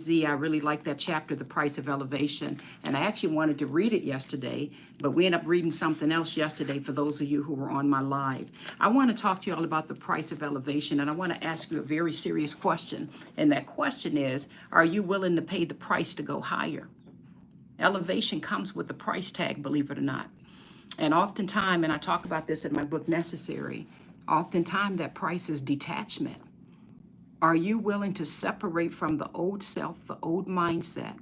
Z, I really like that chapter, The Price of Elevation. And I actually wanted to read it yesterday, but we ended up reading something else yesterday for those of you who were on my live. I want to talk to you all about the price of elevation, and I want to ask you a very serious question. And that question is, are you willing to pay the price to go higher? Elevation comes with a price tag, believe it or not. And oftentimes, and I talk about this in my book, Necessary, oftentimes that price is detachment. Are you willing to separate from the old self, the old mindset,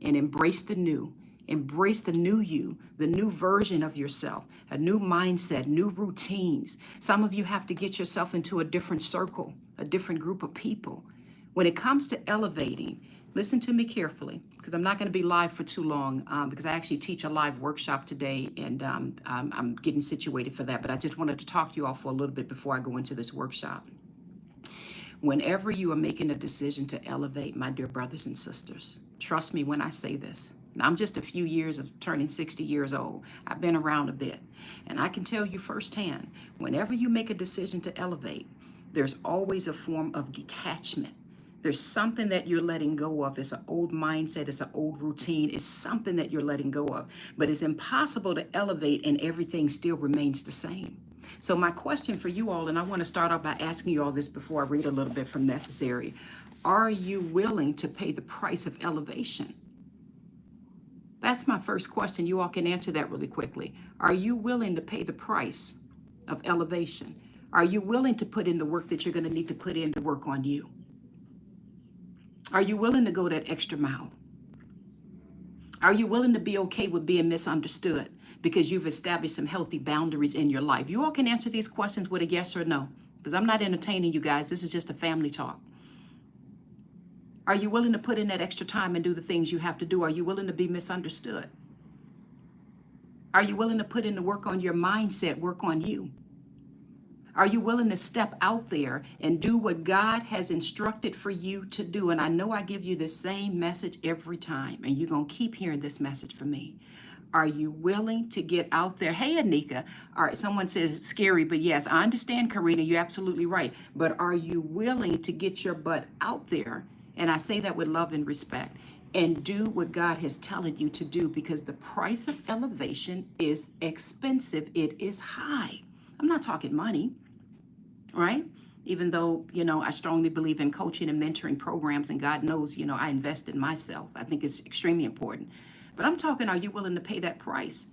and embrace the new? Embrace the new you, the new version of yourself, a new mindset, new routines. Some of you have to get yourself into a different circle, a different group of people. When it comes to elevating, listen to me carefully, because I'm not going to be live for too long, because I actually teach a live workshop today, and I'm getting situated for that. But I just wanted to talk to you all for a little bit before I go into this workshop. Whenever you are making a decision to elevate, my dear brothers and sisters, trust me when I say this. Now, I'm just a few years of turning 60 years old. I've been around a bit. And I can tell you firsthand, whenever you make a decision to elevate, there's always a form of detachment. There's something that you're letting go of. It's an old mindset. It's an old routine. It's something that you're letting go of. But it's impossible to elevate and everything still remains the same. So my question for you all, and I want to start off by asking you all this before I read a little bit from Necessary. Are you willing to pay the price of elevation? That's my first question. You all can answer that really quickly. Are you willing to pay the price of elevation? Are you willing to put in the work that you're going to need to put in to work on you? Are you willing to go that extra mile? Are you willing to be okay with being misunderstood because you've established some healthy boundaries in your life? You all can answer these questions with a yes or no, because I'm not entertaining you guys. This is just a family talk. Are you willing to put in that extra time and do the things you have to do? Are you willing to be misunderstood? Are you willing to put in the work on your mindset, work on you? Are you willing to step out there and do what God has instructed for you to do? And I know I give you the same message every time, and you're going to keep hearing this message from me. Are you willing to get out there? Hey, Anika. All right, someone says it's scary, but yes, I understand, Karina. You're absolutely right. But are you willing to get your butt out there? And I say that with love and respect, and do what God has telling you to do, because the price of elevation is expensive. It is high. I'm not talking money, right? Even though, I strongly believe in coaching and mentoring programs, and God knows, I invest in myself. I think it's extremely important. But I'm talking, are you willing to pay that price?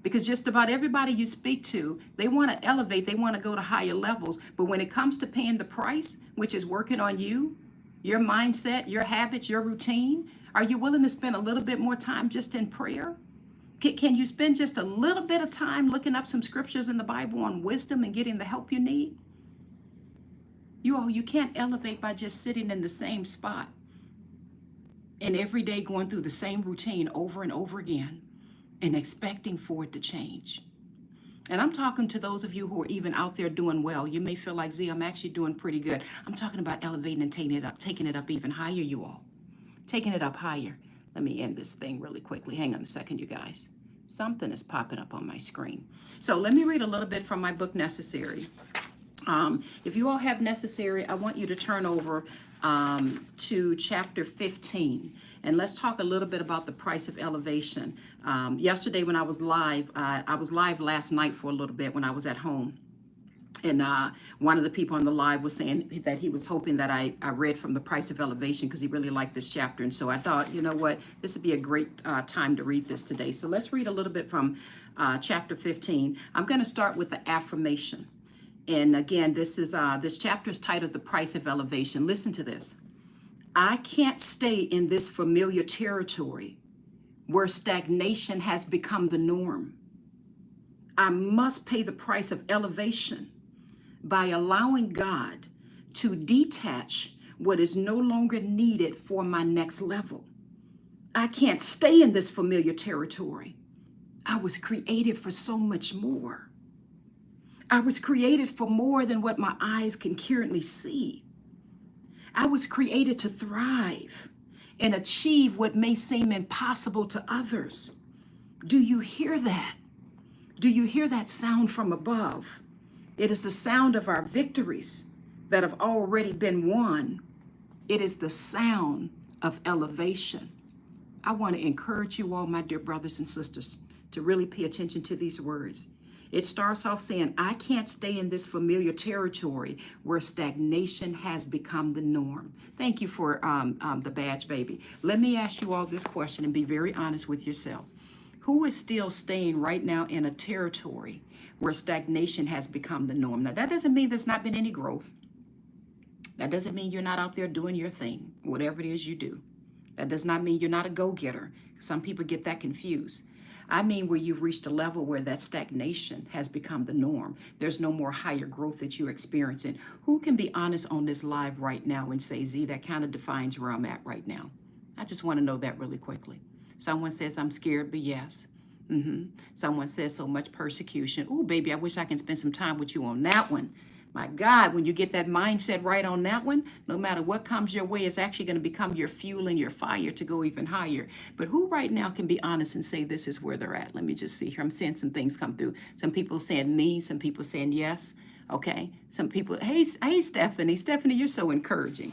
Because just about everybody you speak to, they want to elevate, they want to go to higher levels. But when it comes to paying the price, which is working on you, your mindset, your habits, your routine, are you willing to spend a little bit more time just in prayer? Can you spend just a little bit of time looking up some scriptures in the Bible on wisdom and getting the help you need? You can't elevate by just sitting in the same spot and every day going through the same routine over and over again and expecting for it to change. And I'm talking to those of you who are even out there doing well. You may feel like, Z, I'm actually doing pretty good. I'm talking about elevating and taking it up even higher, you all. Taking it up higher. Let me end this thing really quickly. Hang on a second, you guys. Something is popping up on my screen. So let me read a little bit from my book, Necessary. If you all have Necessary, I want you to turn over to chapter 15. And let's talk a little bit about the price of elevation. Yesterday when I was live last night for a little bit when I was at home. And one of the people on the live was saying that he was hoping that I read from The Price of Elevation because he really liked this chapter. And so I thought, you know what, this would be a great time to read this today. So let's read a little bit from chapter 15. I'm going to start with the affirmation. And again, this chapter is titled The Price of Elevation. Listen to this. I can't stay in this familiar territory where stagnation has become the norm. I must pay the price of elevation by allowing God to detach what is no longer needed for my next level. I can't stay in this familiar territory. I was created for so much more. I was created for more than what my eyes can currently see. I was created to thrive and achieve what may seem impossible to others. Do you hear that? Do you hear that sound from above? It is the sound of our victories that have already been won. It is the sound of elevation. I want to encourage you all, my dear brothers and sisters, to really pay attention to these words. It starts off saying, I can't stay in this familiar territory where stagnation has become the norm. Thank you for the badge, baby. Let me ask you all this question and be very honest with yourself. Who is still staying right now in a territory where stagnation has become the norm? Now, that doesn't mean there's not been any growth. That doesn't mean you're not out there doing your thing, whatever it is you do. That does not mean you're not a go-getter. Some people get that confused. I mean where you've reached a level where that stagnation has become the norm. There's no more higher growth that you're experiencing. Who can be honest on this live right now and say, Z, that kind of defines where I'm at right now? I just want to know that really quickly. Someone says, I'm scared, but yes. Someone says, so much persecution. Ooh, baby, I wish I can spend some time with you on that one. My God, when you get that mindset right on that one, no matter what comes your way, it's actually going to become your fuel and your fire to go even higher. But who right now can be honest and say this is where they're at? Let me just see here. I'm seeing some things come through. Some people saying me, some people saying yes. Okay. Some people, hey, Stephanie. Stephanie, you're so encouraging.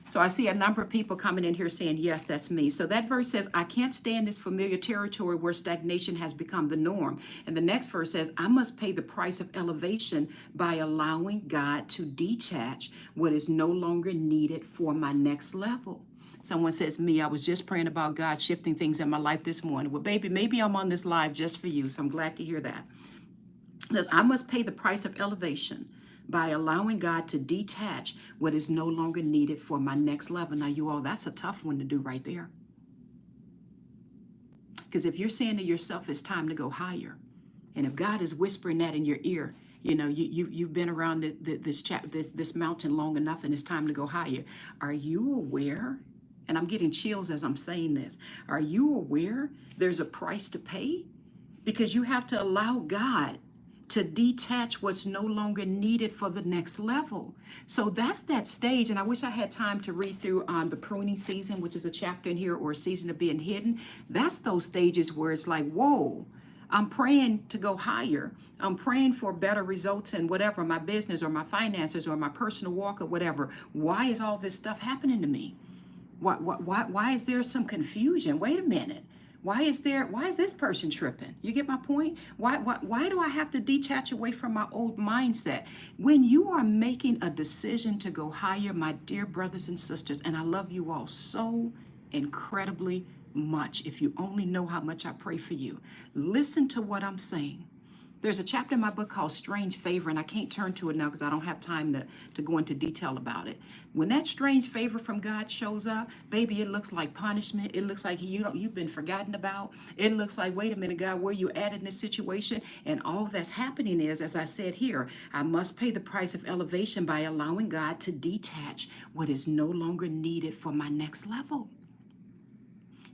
So I see a number of people coming in here saying, yes, that's me. So that verse says, I can't stay in this familiar territory where stagnation has become the norm. And the next verse says, I must pay the price of elevation by allowing God to detach what is no longer needed for my next level. Someone says, me, I was just praying about God shifting things in my life this morning. Well, baby, maybe I'm on this live just for you. So I'm glad to hear that. It says, I must pay the price of elevation by allowing God to detach what is no longer needed for my next level. Now, you all, that's a tough one to do right there. Because if you're saying to yourself, it's time to go higher, and if God is whispering that in your ear, you know, you've been around this mountain long enough, and it's time to go higher. Are you aware? And I'm getting chills as I'm saying this. Are you aware there's a price to pay? Because you have to allow God to detach what's no longer needed for the next level. So that's that stage. And I wish I had time to read through the pruning season, which is a chapter in here, or a season of being hidden. That's those stages where it's like, whoa, I'm praying to go higher. I'm praying for better results in whatever, my business or my finances or my personal walk or whatever. Why is all this stuff happening to me? Why is there some confusion? Wait a minute. Why is this person tripping? You get my point? Why do I have to detach away from my old mindset? When you are making a decision to go higher, my dear brothers and sisters, and I love you all so incredibly much. If you only know how much I pray for you, listen to what I'm saying. There's a chapter in my book called Strange Favor, and I can't turn to it now because I don't have time to go into detail about it. When that strange favor from God shows up, baby, it looks like punishment. It looks like you've been forgotten about. It looks like, wait a minute, God, where you at in this situation? And all that's happening is, as I said here, I must pay the price of elevation by allowing God to detach what is no longer needed for my next level.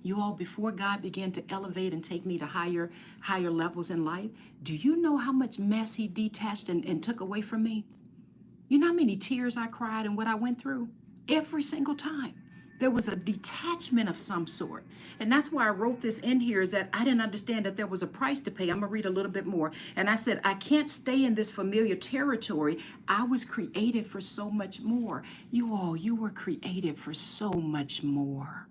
You all, before God began to elevate and take me to higher levels in life, do you know how much mess he detached and took away from me? You know how many tears I cried and what I went through? Every single time. There was a detachment of some sort. And that's why I wrote this in here, is that I didn't understand that there was a price to pay. I'm going to read a little bit more. And I said, I can't stay in this familiar territory. I was created for so much more. You all, you were created for so much more.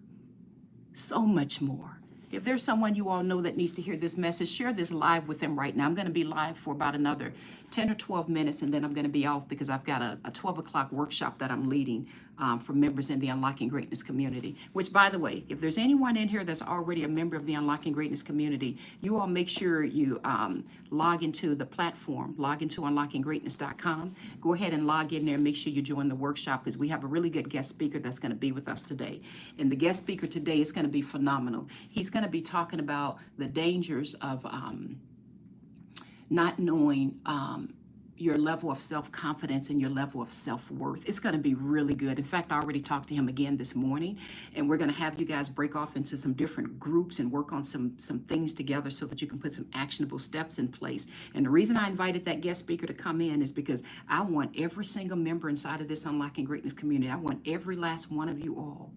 So much more. If there's someone you all know that needs to hear this message, share this live with them right now. I'm going to be live for about another 10 or 12 minutes, and then I'm going to be off because I've got a 12 o'clock workshop that I'm leading for members in the Unlocking Greatness community. Which, by the way, if there's anyone in here that's already a member of the Unlocking Greatness community, you all make sure you log into the platform, log into unlockinggreatness.com. Go ahead and log in there and make sure you join the workshop, because we have a really good guest speaker that's going to be with us today. And the guest speaker today is going to be phenomenal. He's going to be talking about the dangers of not knowing your level of self-confidence and your level of self-worth. It's going to be really good. In fact, I already talked to him again this morning, and we're going to have you guys break off into some different groups and work on some things together so that you can put some actionable steps in place. And the reason I invited that guest speaker to come in is because I want every single member inside of this Unlocking Greatness community, I want every last one of you all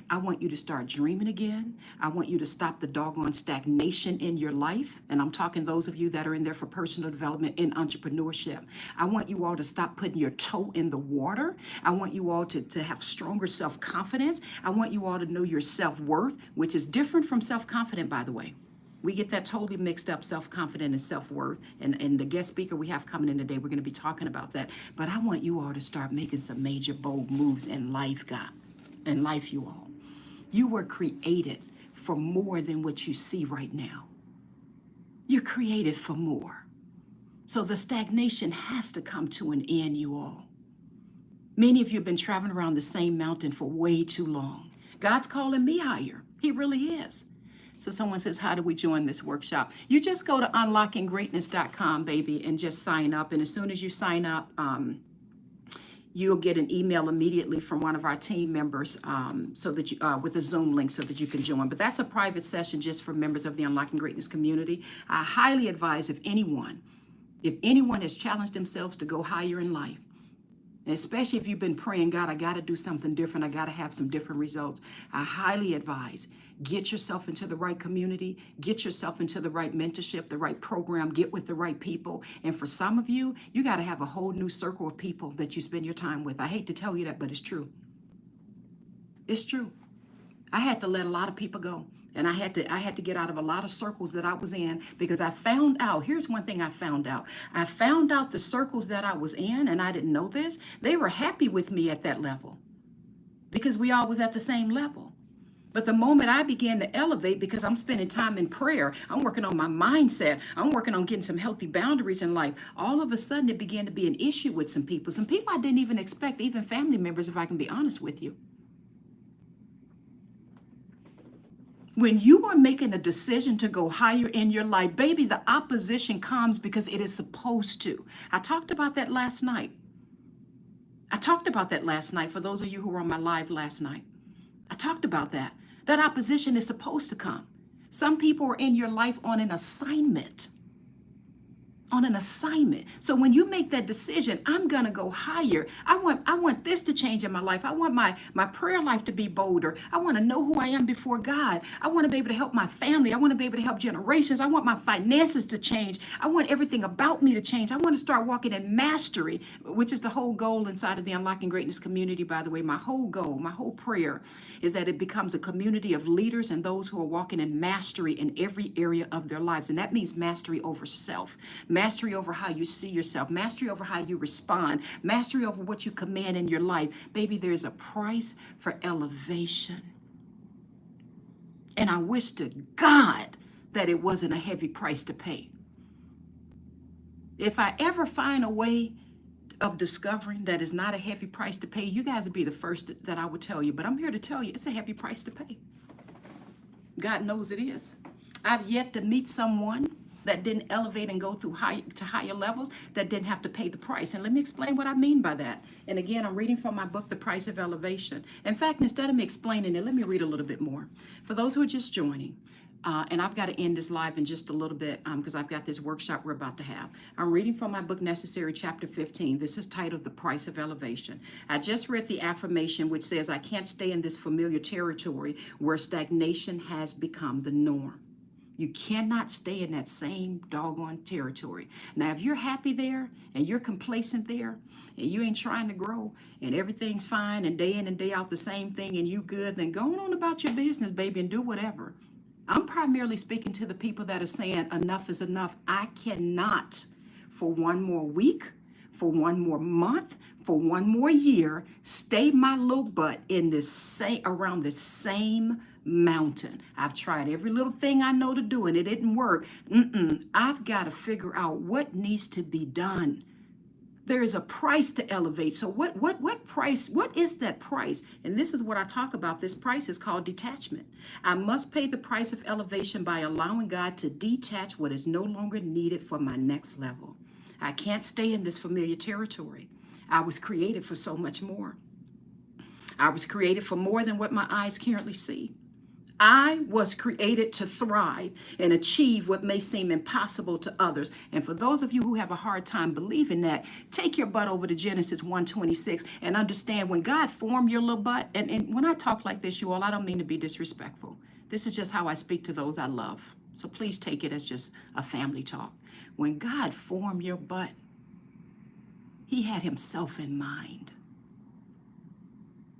I want you to start dreaming again. I want you to stop the doggone stagnation in your life. And I'm talking those of you that are in there for personal development in entrepreneurship. I want you all to stop putting your toe in the water. I want you all to have stronger self-confidence. I want you all to know your self-worth, which is different from self-confident, by the way. We get that totally mixed up, self-confident and self-worth. And the guest speaker we have coming in today, we're going to be talking about that. But I want you all to start making some major bold moves in life, God. In life, you all. You were created for more than what you see right now. You're created for more. So the stagnation has to come to an end, you all. Many of you have been traveling around the same mountain for way too long. God's calling me higher. He really is. So someone says, how do we join this workshop? You just go to unlockinggreatness.com, baby, and just sign up. And as soon as you sign up, you'll get an email immediately from one of our team members so that you, with a Zoom link so that you can join. But that's a private session just for members of the Unlocking Greatness community. I highly advise if anyone has challenged themselves to go higher in life, and especially if you've been praying, God, I got to do something different. I got to have some different results. I highly advise, get yourself into the right community, get yourself into the right mentorship, the right program, get with the right people. And for some of you, you got to have a whole new circle of people that you spend your time with. I hate to tell you that, but it's true. It's true. I had to let a lot of people go. And I had to get out of a lot of circles that I was in because I found out, here's one thing I found out. I found out the circles that I was in, and I didn't know this, they were happy with me at that level because we all was at the same level. But the moment I began to elevate, because I'm spending time in prayer, I'm working on my mindset, I'm working on getting some healthy boundaries in life, all of a sudden it began to be an issue with some people I didn't even expect, even family members, if I can be honest with you. When you are making a decision to go higher in your life, baby, the opposition comes because it is supposed to. I talked about that last night. For those of you who were on my live last night. I talked about that. That opposition is supposed to come. Some people are in your life on an assignment. So when you make that decision, I'm going to go higher. I want this to change in my life. I want my prayer life to be bolder. I want to know who I am before God. I want to be able to help my family. I want to be able to help generations. I want my finances to change. I want everything about me to change. I want to start walking in mastery, which is the whole goal inside of the Unlocking Greatness community, by the way. My whole goal, my whole prayer is that it becomes a community of leaders and those who are walking in mastery in every area of their lives. And that means mastery over self, mastery over how you see yourself, mastery over how you respond, mastery over what you command in your life. Baby, there's a price for elevation. And I wish to God that it wasn't a heavy price to pay. If I ever find a way of discovering that it's not a heavy price to pay, you guys would be the first that I would tell you. But I'm here to tell you it's a heavy price to pay. God knows it is. I've yet to meet someone that didn't elevate and go through higher levels, that didn't have to pay the price. And let me explain what I mean by that. And again, I'm reading from my book, The Price of Elevation. In fact, instead of me explaining it, let me read a little bit more. For those who are just joining, and I've got to end this live in just a little bit because I've got this workshop we're about to have. I'm reading from my book, Necessary, chapter 15. This is titled The Price of Elevation. I just read the affirmation which says, I can't stay in this familiar territory where stagnation has become the norm. You cannot stay in that same doggone territory. Now, if you're happy there and you're complacent there and you ain't trying to grow and everything's fine and day in and day out the same thing and you good, then go on about your business, baby, and do whatever. I'm primarily speaking to the people that are saying enough is enough. I cannot for one more week, for one more month, for one more year, stay my little butt in around this same mountain. I've tried every little thing I know to do and it didn't work. I've got to figure out what needs to be done. There is a price to elevate. So what price, what is that price? And this is what I talk about. This price is called detachment. I must pay the price of elevation by allowing God to detach what is no longer needed for my next level. I can't stay in this familiar territory. I was created for so much more. I was created for more than what my eyes currently see. I was created to thrive and achieve what may seem impossible to others. And for those of you who have a hard time believing that, take your butt over to Genesis 1:26 and understand when God formed your little butt. And when I talk like this, you all, I don't mean to be disrespectful. This is just how I speak to those I love. So please take it as just a family talk. When God formed your butt, he had himself in mind.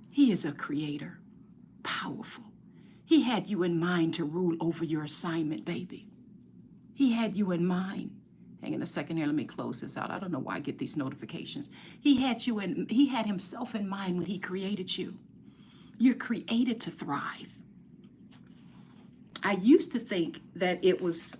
He is a creator, powerful. He had you in mind to rule over your assignment, baby. He had you in mind. Hang on a second here. Let me close this out. I don't know why I get these notifications. He had himself in mind when he created you. You're created to thrive. I used to think that it was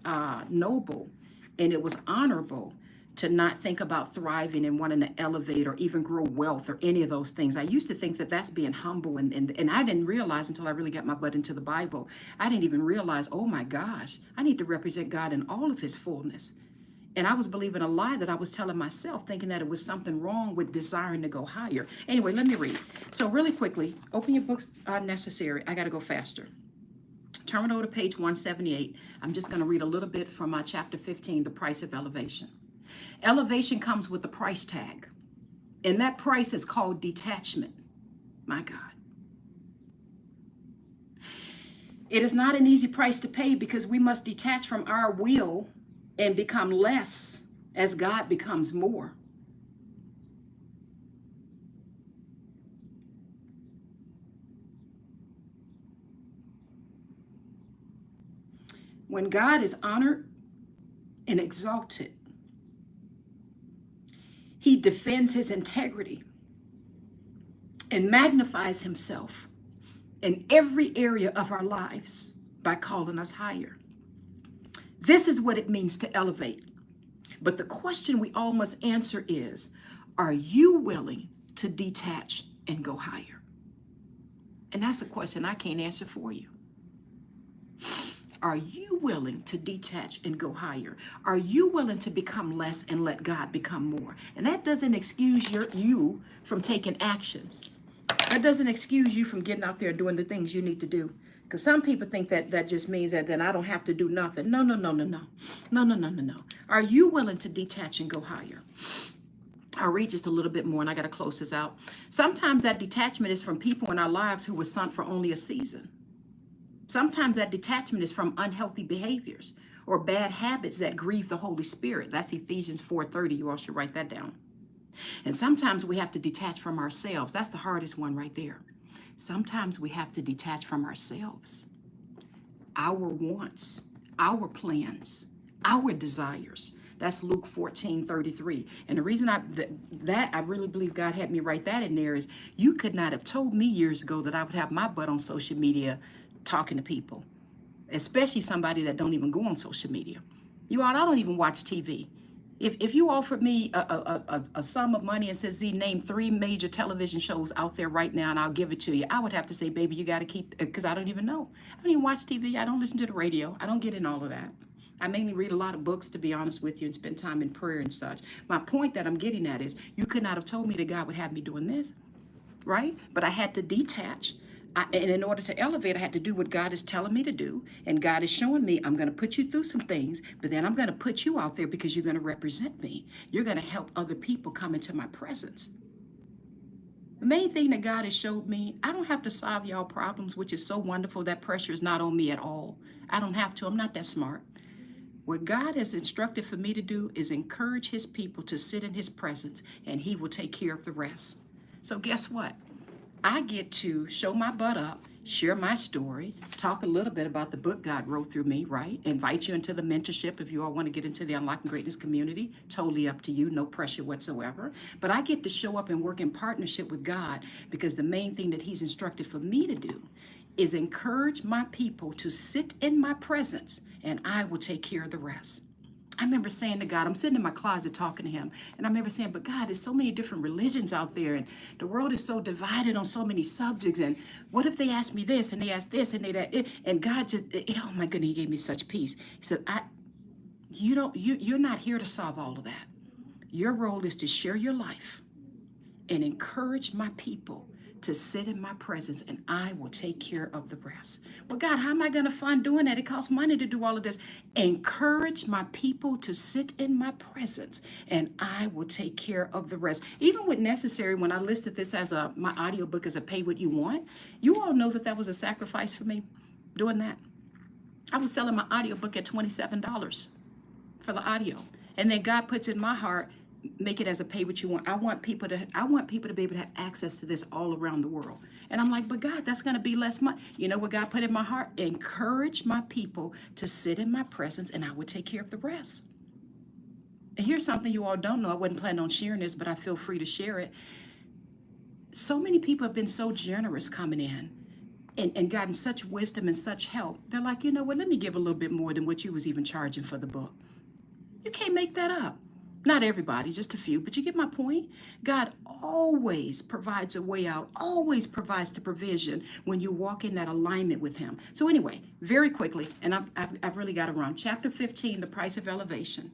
noble and it was honorable to not think about thriving and wanting to elevate or even grow wealth or any of those things. I used to think that that's being humble, and I didn't realize until I really got my butt into the Bible. I didn't even realize, oh my gosh, I need to represent God in all of his fullness. And I was believing a lie that I was telling myself, thinking that it was something wrong with desiring to go higher. Anyway, let me read. So really quickly, open your books necessary. I got to go faster. Turn over to page 178. I'm just going to read a little bit from chapter 15, The Price of Elevation. Elevation comes with a price tag, and that price is called detachment. My God. It is not an easy price to pay because we must detach from our will and become less as God becomes more. When God is honored and exalted, he defends his integrity and magnifies himself in every area of our lives by calling us higher. This is what it means to elevate. But the question we all must answer is, are you willing to detach and go higher? And that's a question I can't answer for you. Are you willing to detach and go higher? Are you willing to become less and let God become more? And that doesn't excuse you from taking actions. That doesn't excuse you from getting out there and doing the things you need to do. Because some people think that just means that then I don't have to do nothing. No. Are you willing to detach and go higher? I'll read just a little bit more and I got to close this out. Sometimes that detachment is from people in our lives who were sent for only a season. Sometimes that detachment is from unhealthy behaviors or bad habits that grieve the Holy Spirit. That's Ephesians 4:30. You all should write that down. And sometimes we have to detach from ourselves. That's the hardest one right there. Sometimes we have to detach from ourselves, our wants, our plans, our desires. That's Luke 14:33. And the reason I really believe God had me write that in there is you could not have told me years ago that I would have my butt on social media talking to people, especially somebody that don't even go on social media. You all, I don't even watch TV. If you offered me a sum of money and said, Z, name 3 major television shows out there right now and I'll give it to you, I would have to say, baby, you got to keep, because I don't even know. I don't even watch TV. I don't listen to the radio. I don't get in all of that. I mainly read a lot of books, to be honest with you, and spend time in prayer and such. My point that I'm getting at is you could not have told me that God would have me doing this, right? But I had to detach. And in order to elevate, I had to do what God is telling me to do. And God is showing me, I'm going to put you through some things, but then I'm going to put you out there because you're going to represent me. You're going to help other people come into my presence. The main thing that God has showed me, I don't have to solve y'all problems, which is so wonderful. That pressure is not on me at all. I don't have to. I'm not that smart. What God has instructed for me to do is encourage his people to sit in his presence, and he will take care of the rest. So guess what? I get to show my butt up, share my story, talk a little bit about the book God wrote through me, right? Invite you into the mentorship if you all want to get into the Unlocking Greatness community. Totally up to you, no pressure whatsoever. But I get to show up and work in partnership with God because the main thing that he's instructed for me to do is encourage my people to sit in my presence, and I will take care of the rest. I remember saying to God, I'm sitting in my closet talking to him, and I remember saying, but God, there's so many different religions out there, and the world is so divided on so many subjects, and what if they ask me this, and they ask this, and they that, and God just, oh my goodness, he gave me such peace. He said, you're not here to solve all of that. Your role is to share your life and encourage my people to sit in my presence, and I will take care of the rest. Well, God, how am I going to fund doing that? It costs money to do all of this. Encourage my people to sit in my presence, and I will take care of the rest. Even when necessary, when I listed this as my audiobook as a pay what you want, you all know that that was a sacrifice for me doing that. I was selling my audiobook at $27 for the audio. And then God puts in my heart, make it as a pay what you want. I want people to be able to have access to this all around the world. And I'm like, but God, that's going to be less money. You know what God put in my heart? Encourage my people to sit in my presence, and I will take care of the rest. And here's something you all don't know. I wasn't planning on sharing this, but I feel free to share it. So many people have been so generous coming in and gotten such wisdom and such help. They're like, you know what, let me give a little bit more than what you was even charging for the book. You can't make that up. Not everybody, just a few, but you get my point? God always provides a way out, always provides the provision when you walk in that alignment with him. So anyway, very quickly, and I've really got to run. Chapter 15, the price of elevation.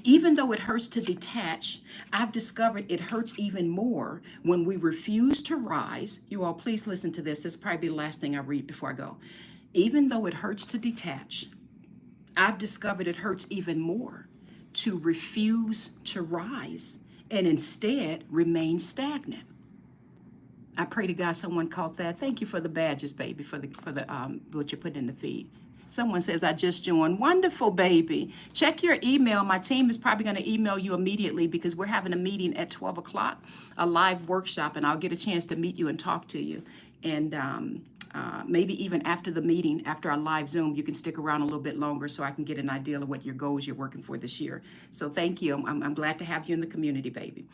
Even though it hurts to detach, I've discovered it hurts even more when we refuse to rise. You all, please listen to this. This will probably be the last thing I read before I go. Even though it hurts to detach, I've discovered it hurts even more to refuse to rise and instead remain stagnant. I pray to God someone caught that. Thank you for the badges, baby, for the what you put in the feed. Someone says, I just joined. Wonderful, baby. Check your email. My team is probably going to email you immediately because we're having a meeting at 12 o'clock, a live workshop, and I'll get a chance to meet you and talk to you. And maybe even after the meeting, after our live Zoom, you can stick around a little bit longer so I can get an idea of what your goals you're working for this year. So thank you. I'm glad to have you in the community, baby.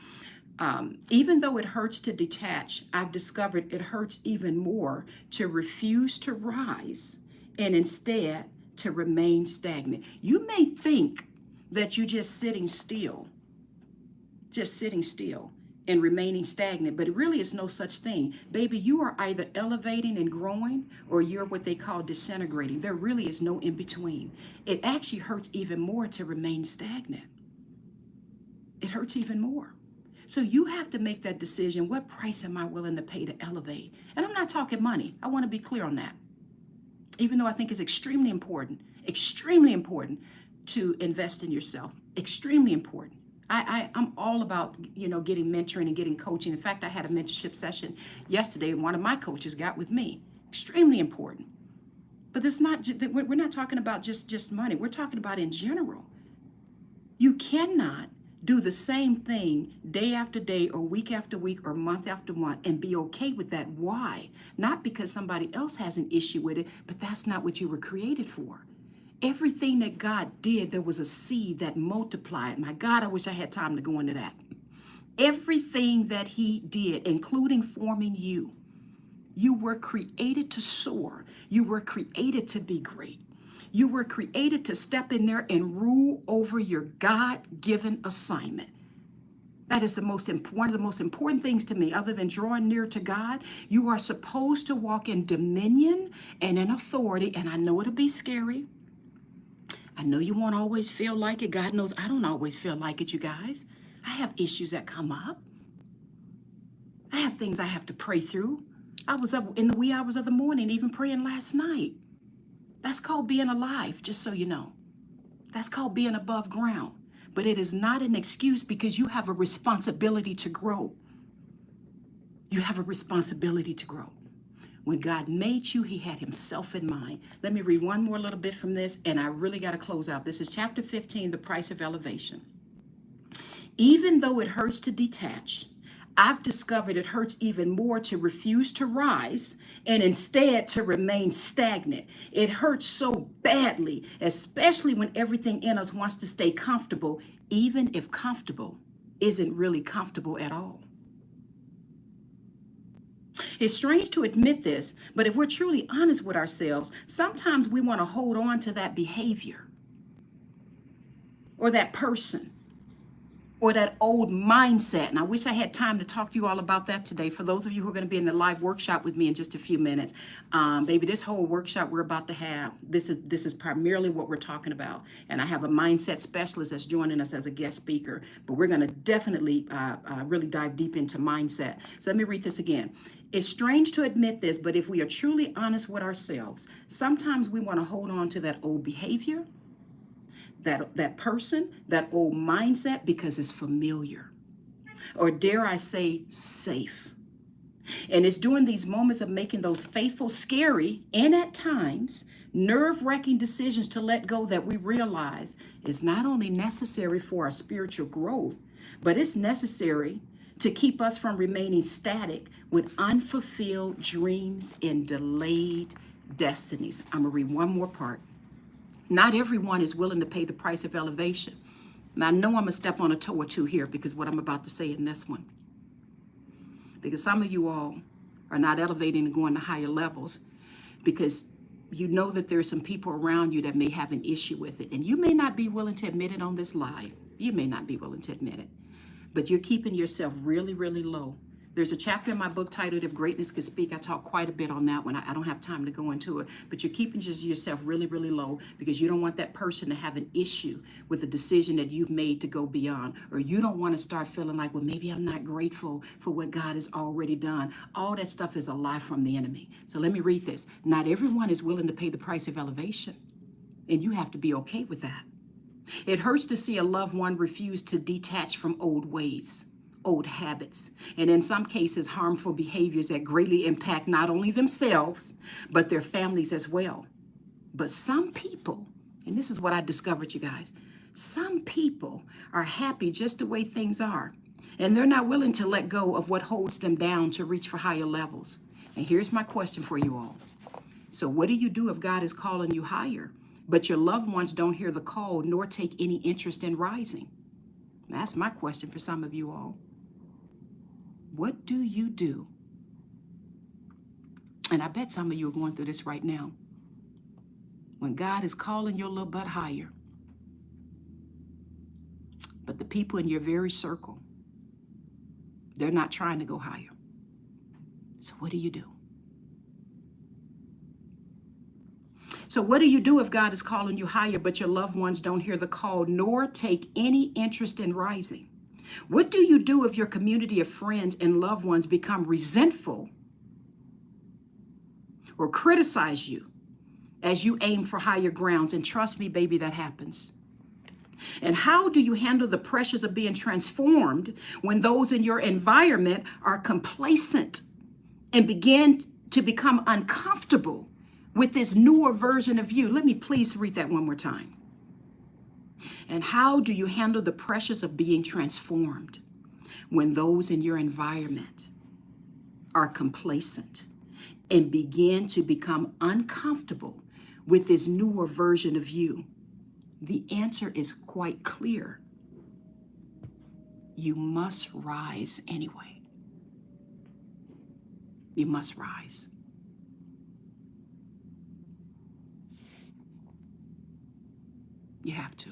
Even though it hurts to detach, I've discovered it hurts even more to refuse to rise and instead to remain stagnant. You may think that you're just sitting still and remaining stagnant, but it really is no such thing. Baby, you are either elevating and growing or you're what they call disintegrating. There really is no in between. It actually hurts even more to remain stagnant. It hurts even more. So you have to make that decision. What price am I willing to pay to elevate? And I'm not talking money. I want to be clear on that. Even though I think it's extremely important to invest in yourself. Extremely important. I'm all about, getting mentoring and getting coaching. In fact, I had a mentorship session yesterday and one of my coaches got with me. Extremely important. But it's not, we're not talking about just money. We're talking about in general. You cannot do the same thing day after day or week after week or month after month and be okay with that. Why? Not because somebody else has an issue with it, but that's not what you were created for. Everything that God did, there was a seed that multiplied. My God, I wish I had time to go into that. Everything that he did, including forming you, you were created to soar. You were created to be great. You were created to step in there and rule over your God-given assignment. That is one of the most important things to me, other than drawing near to God. You are supposed to walk in dominion and in authority, and I know it'll be scary. I know you won't always feel like it. God knows I don't always feel like it, you guys. I have issues that come up. I have things I have to pray through. I was up in the wee hours of the morning, even praying last night. That's called being alive, just so you know. That's called being above ground. But it is not an excuse because you have a responsibility to grow. You have a responsibility to grow. When God made you, he had himself in mind. Let me read one more little bit from this, and I really got to close out. This is chapter 15, the price of elevation. Even though it hurts to detach, I've discovered it hurts even more to refuse to rise and instead to remain stagnant. It hurts so badly, especially when everything in us wants to stay comfortable, even if comfortable isn't really comfortable at all. It's strange to admit this, but if we're truly honest with ourselves, sometimes we want to hold on to that behavior or that person or that old mindset. And I wish I had time to talk to you all about that today. For those of you who are going to be in the live workshop with me in just a few minutes, baby, this whole workshop we're about to have, this is primarily what we're talking about. And I have a mindset specialist that's joining us as a guest speaker. But we're going to definitely really dive deep into mindset. So let me read this again. It's strange to admit this, but if we are truly honest with ourselves, sometimes we want to hold on to that old behavior, that person, that old mindset, because it's familiar, or dare I say, safe. And it's during these moments of making those faithful, scary, and at times nerve-wracking decisions to let go that we realize is not only necessary for our spiritual growth, but it's necessary to keep us from remaining static with unfulfilled dreams and delayed destinies. I'm going to read one more part. Not everyone is willing to pay the price of elevation. Now, I know I'm going to step on a toe or two here because what I'm about to say in this one. Because some of you all are not elevating and going to higher levels because you know that there's some people around you that may have an issue with it. And you may not be willing to admit it on this live. You may not be willing to admit it. But you're keeping yourself really, really low. There's a chapter in my book titled If Greatness Could Speak. I talk quite a bit on that one. I don't have time to go into it. But you're keeping yourself really, really low because you don't want that person to have an issue with the decision that you've made to go beyond. Or you don't want to start feeling like, well, maybe I'm not grateful for what God has already done. All that stuff is a lie from the enemy. So let me read this. Not everyone is willing to pay the price of elevation. And you have to be okay with that. It hurts to see a loved one refuse to detach from old ways, old habits, and in some cases, harmful behaviors that greatly impact not only themselves, but their families as well. But some people, and this is what I discovered, you guys, some people are happy just the way things are, and they're not willing to let go of what holds them down to reach for higher levels. And here's my question for you all. So what do you do if God is calling you higher, but your loved ones don't hear the call nor take any interest in rising? That's my question for some of you all. What do you do? And I bet some of you are going through this right now. When God is calling your little butt higher, but the people in your very circle, they're not trying to go higher. So what do you do? So what do you do if God is calling you higher, but your loved ones don't hear the call nor take any interest in rising? What do you do if your community of friends and loved ones become resentful or criticize you as you aim for higher grounds? And trust me, baby, that happens. And how do you handle the pressures of being transformed when those in your environment are complacent and begin to become uncomfortable with this newer version of you? Let me please read that one more time. And how do you handle the pressures of being transformed when those in your environment are complacent and begin to become uncomfortable with this newer version of you? The answer is quite clear. You must rise anyway. You must rise. You have to.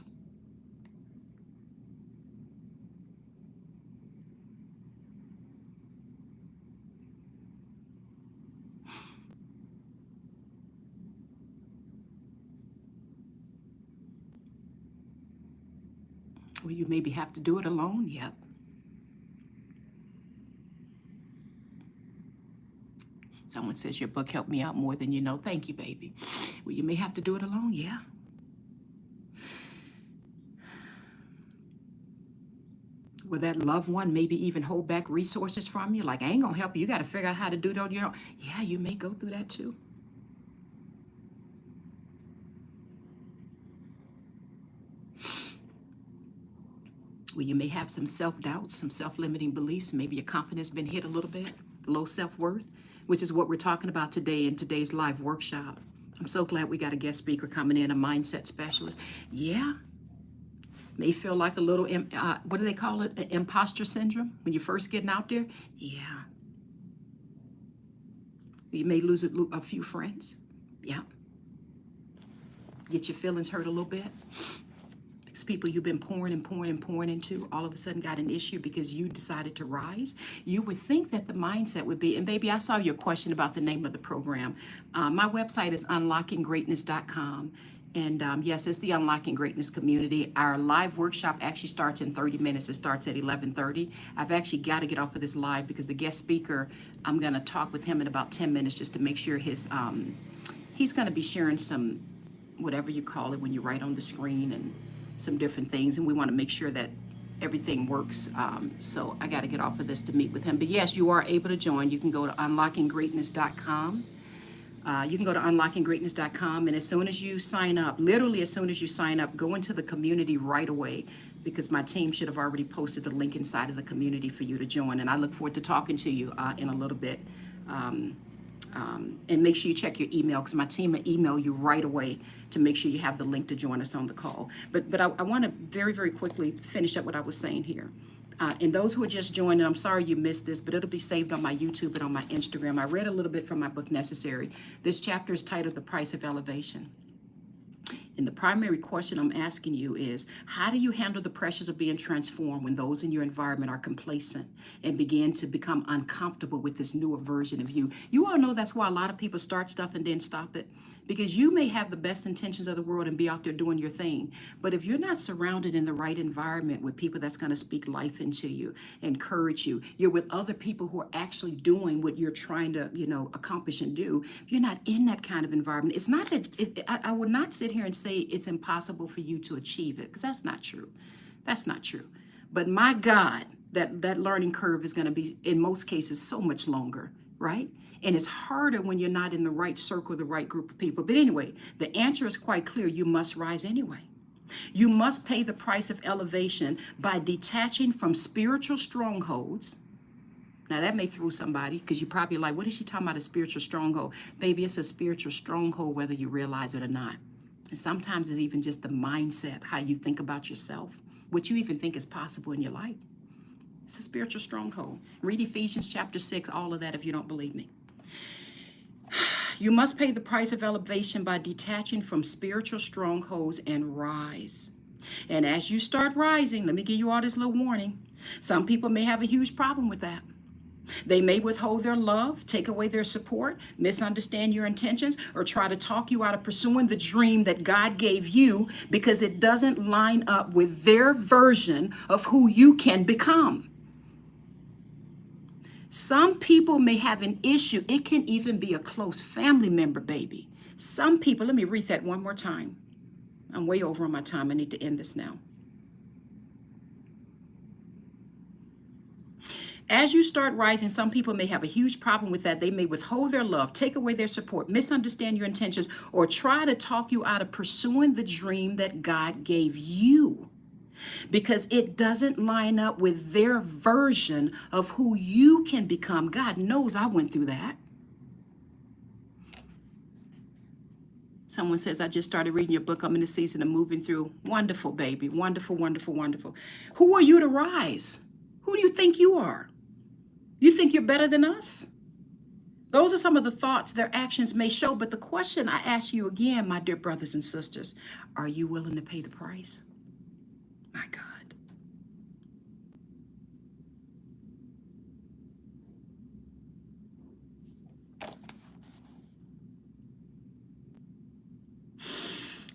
Well, you maybe have to do it alone. Yep. Someone says your book helped me out more than you know. Thank you, baby. Well, you may have to do it alone. Yeah. Will that loved one maybe even hold back resources from you? Like, I ain't gonna help you. You got to figure out how to do it on your own. Yeah, you may go through that too. Well, you may have some self-doubts, some self-limiting beliefs. Maybe your confidence been hit a little bit, low self-worth, which is what we're talking about today in today's live workshop. I'm so glad we got a guest speaker coming in, a mindset specialist. Yeah. May feel like a little, what do they call it? Imposter syndrome when you're first getting out there. Yeah. You may lose a few friends. Yeah. Get your feelings hurt a little bit. It's people you've been pouring and pouring and pouring into, all of a sudden got an issue because you decided to rise. You would think that the mindset would be, and baby, I saw your question about the name of the program. My website is unlockinggreatness.com. And yes, it's the Unlocking Greatness community. Our live workshop actually starts in 30 minutes. It starts at 11:30. I've actually got to get off of this live because the guest speaker, I'm going to talk with him in about 10 minutes just to make sure he's going to be sharing some, whatever you call it when you write on the screen, and some different things. And we want to make sure that everything works. So I got to get off of this to meet with him. But yes, you are able to join. You can go to unlockinggreatness.com. You can go to unlockinggreatness.com, and as soon as you sign up, literally as soon as you sign up, go into the community right away, because my team should have already posted the link inside of the community for you to join. And I look forward to talking to you in a little bit. And make sure you check your email, because my team will email you right away to make sure you have the link to join us on the call. But I want to very, very quickly finish up what I was saying here. And those who are just joining, I'm sorry you missed this, but it'll be saved on my YouTube and on my Instagram. I read a little bit from my book, Necessary. This chapter is titled The Price of Elevation. And the primary question I'm asking you is, how do you handle the pressures of being transformed when those in your environment are complacent and begin to become uncomfortable with this newer version of you? You all know that's why a lot of people start stuff and then stop it. Because you may have the best intentions of the world and be out there doing your thing. But if you're not surrounded in the right environment with people that's going to speak life into you, encourage you, you're with other people who are actually doing what you're trying to, accomplish and do. If you're not in that kind of environment, it's not that, I would not sit here and say it's impossible for you to achieve it, because that's not true. That's not true. But my God, that learning curve is going to be, in most cases, so much longer, right? And it's harder when you're not in the right circle, the right group of people. But anyway, the answer is quite clear. You must rise anyway. You must pay the price of elevation by detaching from spiritual strongholds. Now that may throw somebody, because you're probably like, what is she talking about, a spiritual stronghold? Baby, it's a spiritual stronghold whether you realize it or not. And sometimes it's even just the mindset, how you think about yourself, what you even think is possible in your life. It's a spiritual stronghold. Read Ephesians chapter 6, all of that if you don't believe me. You must pay the price of elevation by detaching from spiritual strongholds and rise. And as you start rising, let me give you all this little warning. Some people may have a huge problem with that. They may withhold their love, take away their support, misunderstand your intentions, or try to talk you out of pursuing the dream that God gave you because it doesn't line up with their version of who you can become. Some people may have an issue. It can even be a close family member, baby. Some people, let me read that one more time. I'm way over on my time. I need to end this now. As you start rising, some people may have a huge problem with that. They may withhold their love, take away their support, misunderstand your intentions, or try to talk you out of pursuing the dream that God gave you, because it doesn't line up with their version of who you can become. God knows I went through that. Someone says, I just started reading your book. I'm in the season of moving through. Wonderful, baby. Wonderful, wonderful, wonderful. Who are you to rise? Who do you think you are? You think you're better than us? Those are some of the thoughts their actions may show. But the question I ask you again, my dear brothers and sisters, are you willing to pay the price? My God.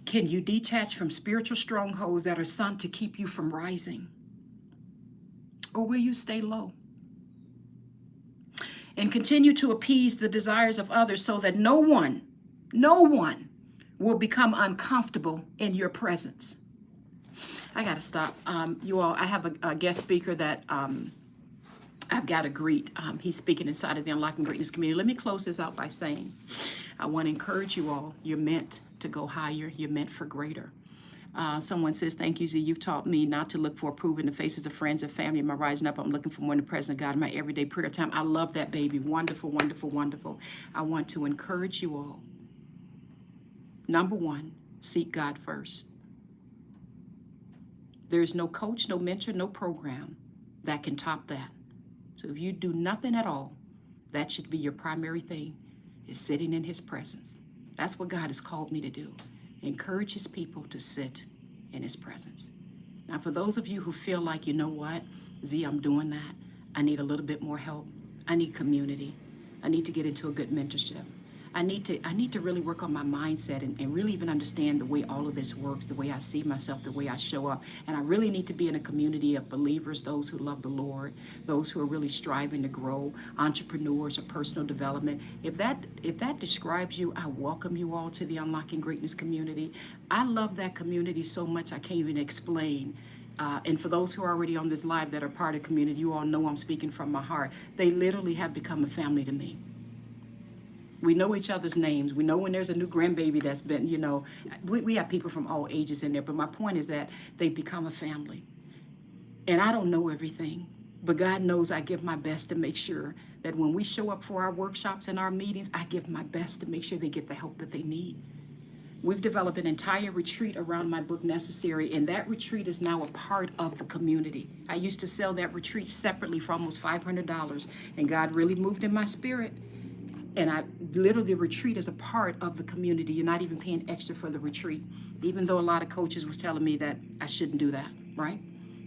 Can you detach from spiritual strongholds that are sent to keep you from rising? Or will you stay low and continue to appease the desires of others so that no one will become uncomfortable in your presence? I got to stop. You all, I have a guest speaker that I've got to greet. He's speaking inside of the Unlocking Greatness community. Let me close this out by saying, I want to encourage you all. You're meant to go higher. You're meant for greater. Someone says, thank you, Z. You've taught me not to look for approval in the faces of friends and family. In my rising up, I'm looking for more in the presence of God in my everyday prayer time. I love that, baby. Wonderful, wonderful, wonderful. I want to encourage you all. Number one, seek God first. There is no coach, no mentor, no program that can top that. So if you do nothing at all, that should be your primary thing, is sitting in his presence. That's what God has called me to do. Encourage his people to sit in his presence. Now, for those of you who feel like, you know what, Z, I'm doing that. I need a little bit more help. I need community. I need to get into a good mentorship. I need to really work on my mindset and really even understand the way all of this works, the way I see myself, the way I show up. And I really need to be in a community of believers, those who love the Lord, those who are really striving to grow, entrepreneurs or personal development. If that describes you, I welcome you all to the Unlocking Greatness community. I love that community so much I can't even explain. And for those who are already on this live that are part of the community, you all know I'm speaking from my heart. They literally have become a family to me. We know each other's names. We know when there's a new grandbaby that's been, we have people from all ages in there. But my point is that they've become a family. And I don't know everything, but God knows I give my best to make sure that when we show up for our workshops and our meetings, I give my best to make sure they get the help that they need. We've developed an entire retreat around my book, Necessary, and that retreat is now a part of the community. I used to sell that retreat separately for almost $500, and God really moved in my spirit. And the retreat is a part of the community. You're not even paying extra for the retreat, even though a lot of coaches was telling me that I shouldn't do that, right?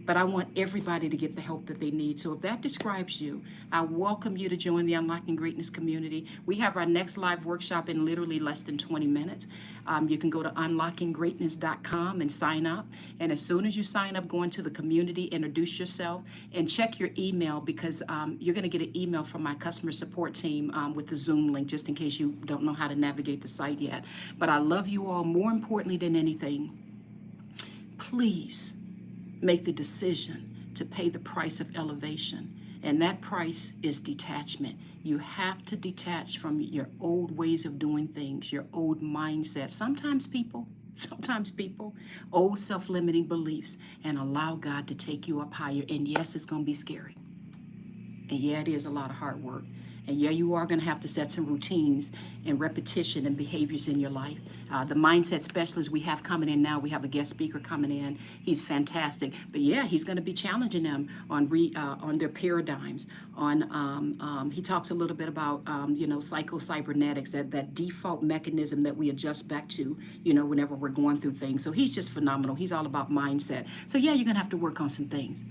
But I want everybody to get the help that they need. So if that describes you, I welcome you to join the Unlocking Greatness community. We have our next live workshop in literally less than 20 minutes. You can go to unlockinggreatness.com and sign up. And as soon as you sign up, go into the community, introduce yourself, and check your email because you're going to get an email from my customer support team with the Zoom link, just in case you don't know how to navigate the site yet. But I love you all. More importantly than anything, please make the decision to pay the price of elevation. And that price is detachment. You have to detach from your old ways of doing things, your old mindset. Sometimes people, old self-limiting beliefs, and allow God to take you up higher. And yes, it's going to be scary. And yeah, it is a lot of hard work. And yeah, you are going to have to set some routines and repetition and behaviors in your life. The mindset specialist we have coming in now, we have a guest speaker coming in. He's fantastic. But yeah, he's going to be challenging them on their paradigms. He talks a little bit about psycho-cybernetics, that default mechanism that we adjust back to, whenever we're going through things. So he's just phenomenal. He's all about mindset. So yeah, you're going to have to work on some things.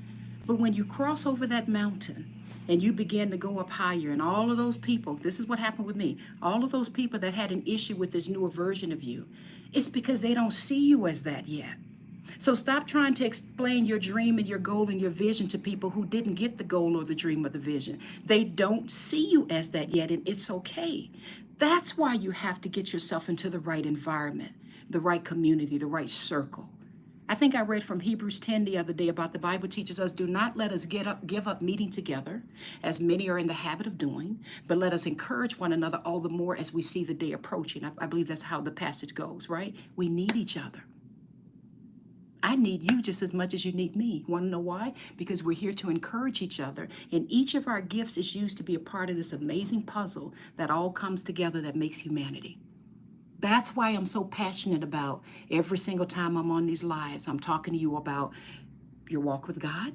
But when you cross over that mountain, and you begin to go up higher, and all of those people, this is what happened with me, all of those people that had an issue with this newer version of you, it's because they don't see you as that yet. So stop trying to explain your dream and your goal and your vision to people who didn't get the goal or the dream or the vision. They don't see you as that yet, and it's okay. That's why you have to get yourself into the right environment, the right community, the right circle. I think I read from Hebrews 10 the other day about the Bible teaches us, do not let us give up meeting together, as many are in the habit of doing, but let us encourage one another all the more as we see the day approaching. I believe that's how the passage goes, right? We need each other. I need you just as much as you need me. Want to know why? Because we're here to encourage each other. And each of our gifts is used to be a part of this amazing puzzle that all comes together that makes humanity. That's why I'm so passionate about every single time I'm on these lives, I'm talking to you about your walk with God.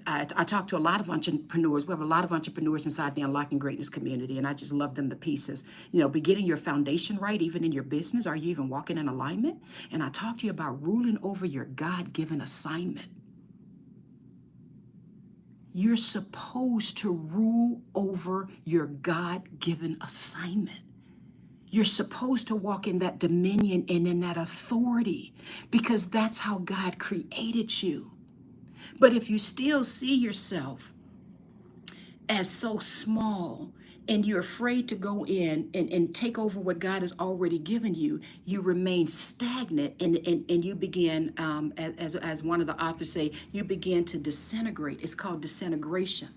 I talk to a lot of entrepreneurs. We have a lot of entrepreneurs inside the Unlocking Greatness community, and I just love them to pieces. Be getting your foundation right, even in your business. Are you even walking in alignment? And I talk to you about ruling over your God-given assignment. You're supposed to rule over your God-given assignment. You're supposed to walk in that dominion and in that authority because that's how God created you. But if you still see yourself as so small and you're afraid to go in and take over what God has already given you, you remain stagnant and you begin, as one of the authors say, you begin to disintegrate. It's called disintegration.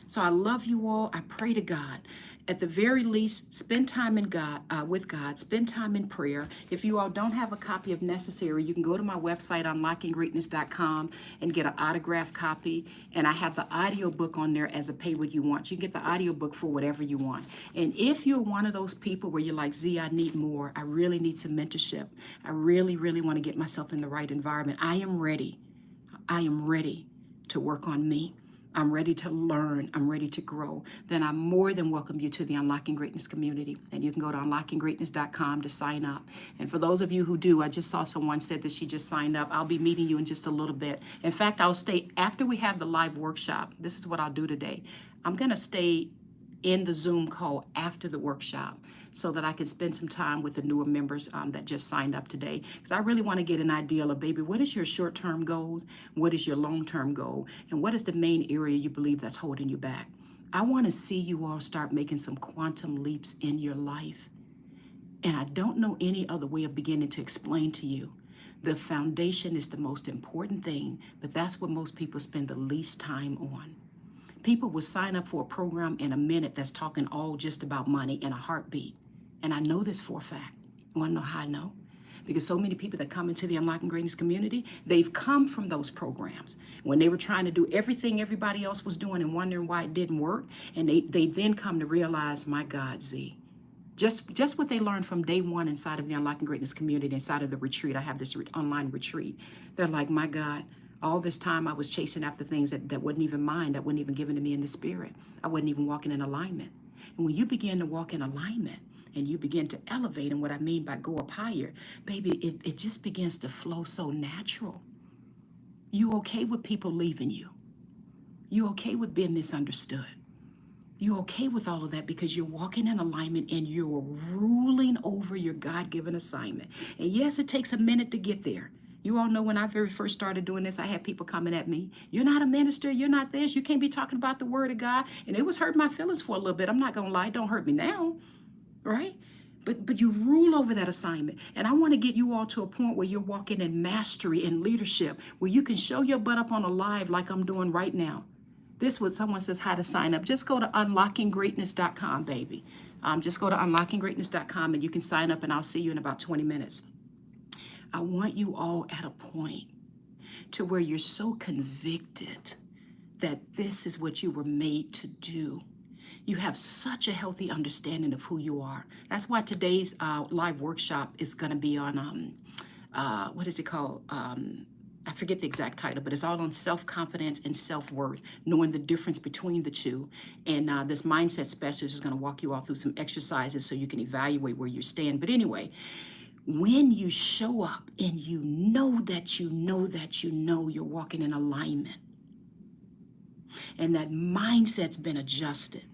So I love you all. I pray to God. At the very least, spend time with God. Spend time in prayer. If you all don't have a copy of Necessary, you can go to my website, unlockinggreatness.com, and get an autographed copy. And I have the audiobook on there as a pay what you want. You can get the audiobook for whatever you want. And if you're one of those people where you're like, Z, I need more. I really need some mentorship. I really, really want to get myself in the right environment. I am ready. I am ready to work on me. I'm ready to learn, I'm ready to grow, then I more than welcome you to the Unlocking Greatness community. And you can go to unlockinggreatness.com to sign up. And for those of you who do, I just saw someone said that she just signed up. I'll be meeting you in just a little bit. In fact, I'll stay after we have the live workshop. This is what I'll do today. I'm going to stay in the Zoom call after the workshop so that I can spend some time with the newer members that just signed up today. Because I really want to get an idea of, baby, what is your short-term goals? What is your long-term goal? And what is the main area you believe that's holding you back? I want to see you all start making some quantum leaps in your life. And I don't know any other way of beginning to explain to you. The foundation is the most important thing, but that's what most people spend the least time on. People will sign up for a program in a minute that's talking all just about money in a heartbeat. And I know this for a fact. You want to know how I know? Because so many people that come into the Unlocking Greatness community, they've come from those programs when they were trying to do everything everybody else was doing and wondering why it didn't work. And they then come to realize, my God, Z, just what they learned from day one inside of the Unlocking Greatness community, inside of the retreat. I have this online retreat. They're like, my God, all this time I was chasing after things that wasn't even mine, that wasn't even given to me in the spirit. I wasn't even walking in alignment. And when you begin to walk in alignment and you begin to elevate, and what I mean by go up higher, baby, it just begins to flow so natural. You okay with people leaving you? You okay with being misunderstood? You're okay with all of that because you're walking in alignment and you're ruling over your God-given assignment. And yes, it takes a minute to get there. You all know when I very first started doing this, I had people coming at me. You're not a minister. You're not this. You can't be talking about the word of God. And it was hurting my feelings for a little bit. I'm not going to lie. Don't hurt me now. Right? But you rule over that assignment. And I want to get you all to a point where you're walking in mastery and leadership, where you can show your butt up on a live like I'm doing right now. This was someone says how to sign up. Just go to unlockinggreatness.com, baby. Just go to unlockinggreatness.com and you can sign up and I'll see you in about 20 minutes. I want you all at a point to where you're so convicted that this is what you were made to do. You have such a healthy understanding of who you are. That's why today's live workshop is going to be on, what is it called? I forget the exact title, but it's all on self-confidence and self-worth, knowing the difference between the two. And this mindset specialist is going to walk you all through some exercises so you can evaluate where you stand. But anyway, when you show up and you know that you know that you know you're walking in alignment and that mindset's been adjusted,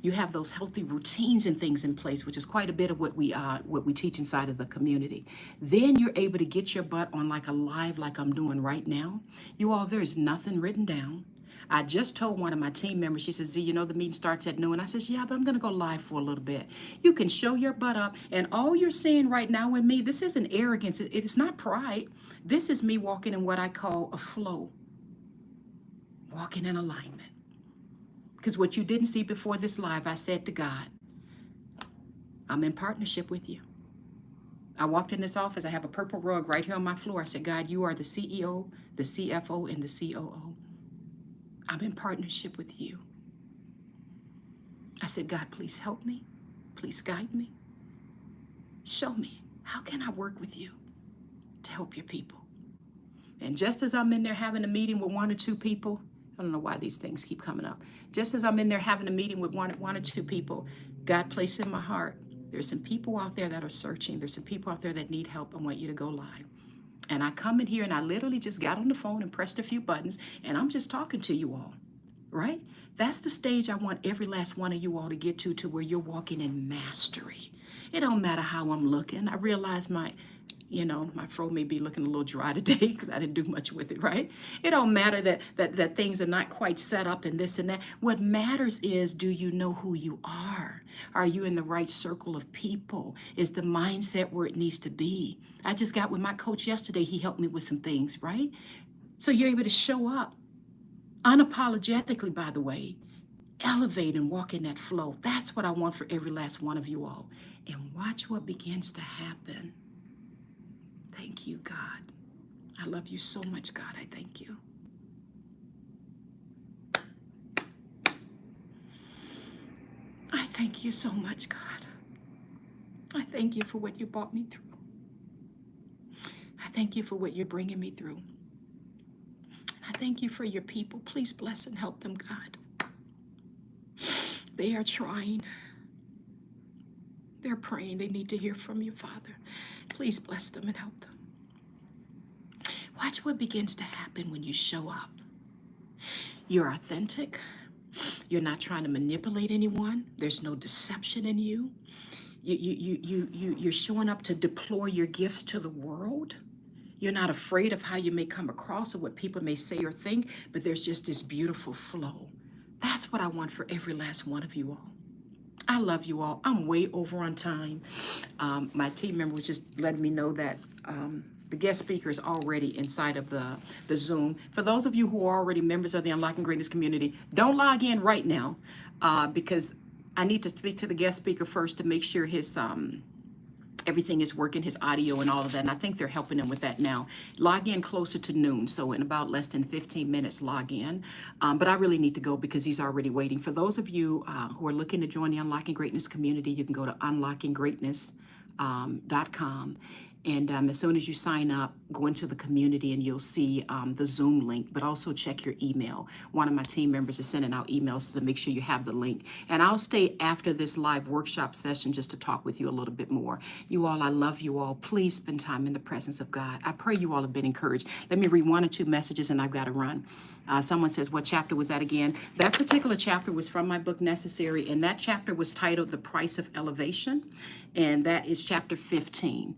you have those healthy routines and things in place, which is quite a bit of what we teach inside of the community. Then you're able to get your butt on like a live like I'm doing right now. You all, there's nothing written down. I just told one of my team members, she says, Z, you know the meeting starts at noon. I says, yeah, but I'm going to go live for a little bit. You can show your butt up. And all you're seeing right now in me, this isn't arrogance. It's not pride. This is me walking in what I call a flow, walking in alignment. Because what you didn't see before this live, I said to God, I'm in partnership with you. I walked in this office. I have a purple rug right here on my floor. I said, God, you are the CEO, the CFO, and the COO. I'm in partnership with you. I said, God, please help me. Please guide me. Show me, how can I work with you to help your people? And just as I'm in there having a meeting with one or two people, I don't know why these things keep coming up. Just as I'm in there having a meeting with one or two people, God placed in my heart, there's some people out there that are searching. There's some people out there that need help. I want you to go live. And I come in here and I literally just got on the phone and pressed a few buttons and I'm just talking to you all, right? That's the stage I want every last one of you all to get to where you're walking in mastery. It don't matter how I'm looking. I realize my fro may be looking a little dry today because I didn't do much with it, right? It don't matter that things are not quite set up and this and that. What matters is, do you know who you are? Are you in the right circle of people? Is the mindset where it needs to be? I just got with my coach yesterday. He helped me with some things, right? So you're able to show up unapologetically, by the way, elevate and walk in that flow. That's what I want for every last one of you all. And watch what begins to happen. Thank you, God. I love you so much, God. I thank you. I thank you so much, God. I thank you for what you brought me through. I thank you for what you're bringing me through. I thank you for your people. Please bless and help them, God. They are trying. They're praying. They need to hear from you, Father. Please bless them and help them. Watch what begins to happen when you show up. You're authentic. You're not trying to manipulate anyone. There's no deception in you. You're showing up to deploy your gifts to the world. You're not afraid of how you may come across or what people may say or think, but there's just this beautiful flow. That's what I want for every last one of you all. I love you all. I'm way over on time. My team member was just letting me know that the guest speaker is already inside of the Zoom. For those of you who are already members of the Unlocking Greatness community, don't log in right now because I need to speak to the guest speaker first to make sure his everything is working, his audio and all of that. And I think they're helping him with that now. Log in closer to noon. So in about less than 15 minutes, log in. But I really need to go because he's already waiting. For those of you who are looking to join the Unlocking Greatness community, you can go to unlockinggreatness.com. And as soon as you sign up, go into the community and you'll see the Zoom link, but also check your email. One of my team members is sending out emails to make sure you have the link. And I'll stay after this live workshop session just to talk with you a little bit more. You all, I love you all. Please spend time in the presence of God. I pray you all have been encouraged. Let me read one or two messages and I've got to run. Someone says, what chapter was that again? That particular chapter was from my book, Necessary, and that chapter was titled The Price of Elevation, and that is chapter 15.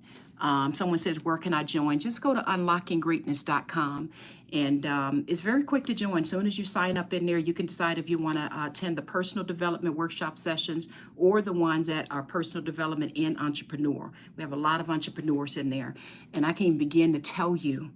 Someone says, where can I join? Just go to unlockinggreatness.com. And it's very quick to join. As soon as you sign up in there, you can decide if you want to attend the personal development workshop sessions or the ones that are personal development and entrepreneur. We have a lot of entrepreneurs in there. And I can't begin to tell you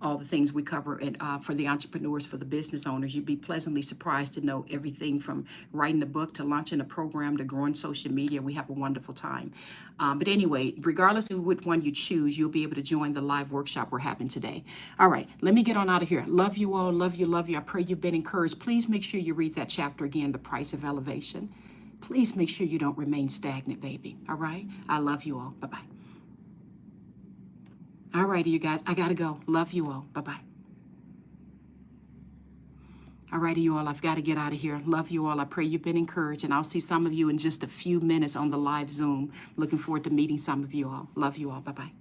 all the things we cover for the entrepreneurs, for the business owners. You'd be pleasantly surprised to know everything from writing a book to launching a program to growing social media. We have a wonderful time. But anyway, regardless of which one you choose, you'll be able to join the live workshop we're having today. All right, let me get on out of here. Love you all. Love you. Love you. I pray you've been encouraged. Please make sure you read that chapter again, The Price of Elevation. Please make sure you don't remain stagnant, baby. All right? I love you all. Bye-bye. All righty, you guys, I gotta go. Love you all. Bye-bye. All righty, you all, I've got to get out of here. Love you all. I pray you've been encouraged, and I'll see some of you in just a few minutes on the live Zoom. Looking forward to meeting some of you all. Love you all. Bye-bye.